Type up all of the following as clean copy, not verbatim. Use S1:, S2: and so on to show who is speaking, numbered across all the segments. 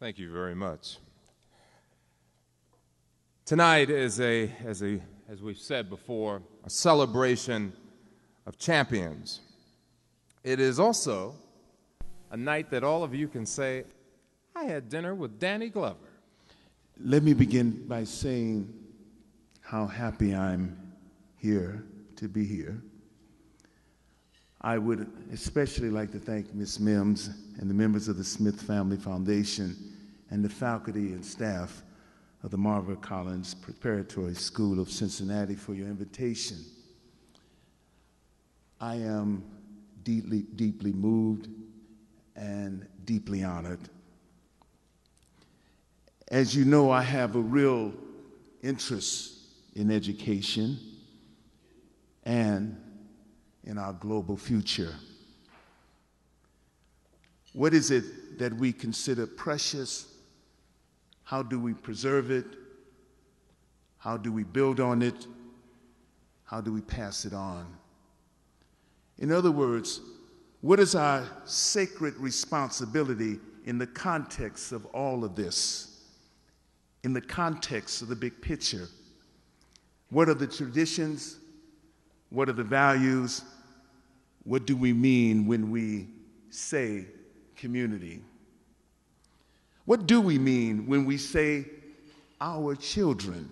S1: Thank you very much. Tonight is as we've said before, a celebration of champions. It is also a night that all of you can say, I had dinner with Danny Glover.
S2: Let me begin by saying how happy I'm here to be here. I would especially like to thank Ms. Mims and the members of the Smith Family Foundation and the faculty and staff of the Marva Collins Preparatory School of Cincinnati for your invitation. I am deeply moved and deeply honored. As you know, I have a real interest in education and in our global future. What is it that we consider precious? How do we preserve it? How do we build on it? How do we pass it on? In other words, what is our sacred responsibility in the context of all of this, in the context of the big picture? What are the traditions? What are the values? What do we mean when we say community? What do we mean when we say our children?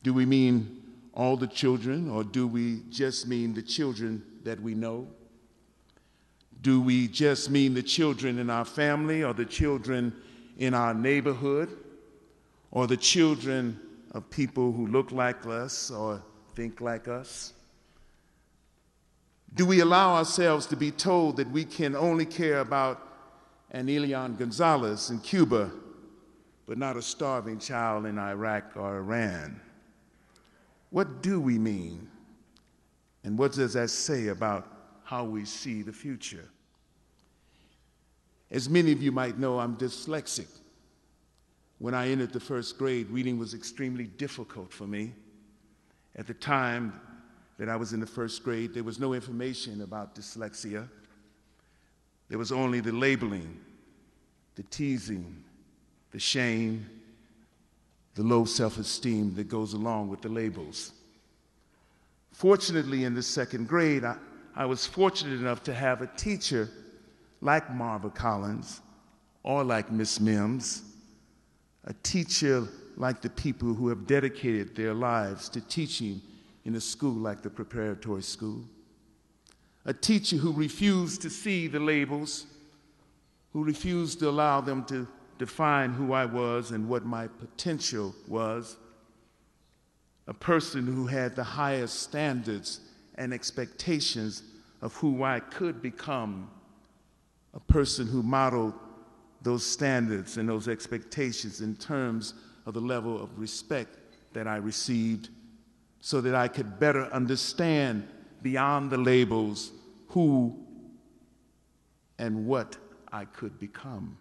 S2: Do we mean all the children, or do we just mean the children that we know? Do we just mean the children in our family, or the children in our neighborhood, or the children of people who look like us or think like us? Do we allow ourselves to be told that we can only care about an Elian Gonzalez in Cuba, but not a starving child in Iraq or Iran? What do we mean? And what does that say about how we see the future? As many of you might know, I'm dyslexic. When I entered the first grade, reading was extremely difficult for me. At the time that I was in the first grade, there was no information about dyslexia. There was only the labeling, the teasing, the shame, the low self-esteem that goes along with the labels. Fortunately, in the second grade, I was fortunate enough to have a teacher like Marva Collins or like Miss Mims, a teacher like the people who have dedicated their lives to teaching in a school like the preparatory school, a teacher who refused to see the labels, who refused to allow them to define who I was and what my potential was, a person who had the highest standards and expectations of who I could become, a person who modeled those standards and those expectations in terms of the level of respect that I received, so that I could better understand beyond the labels who and what I could become.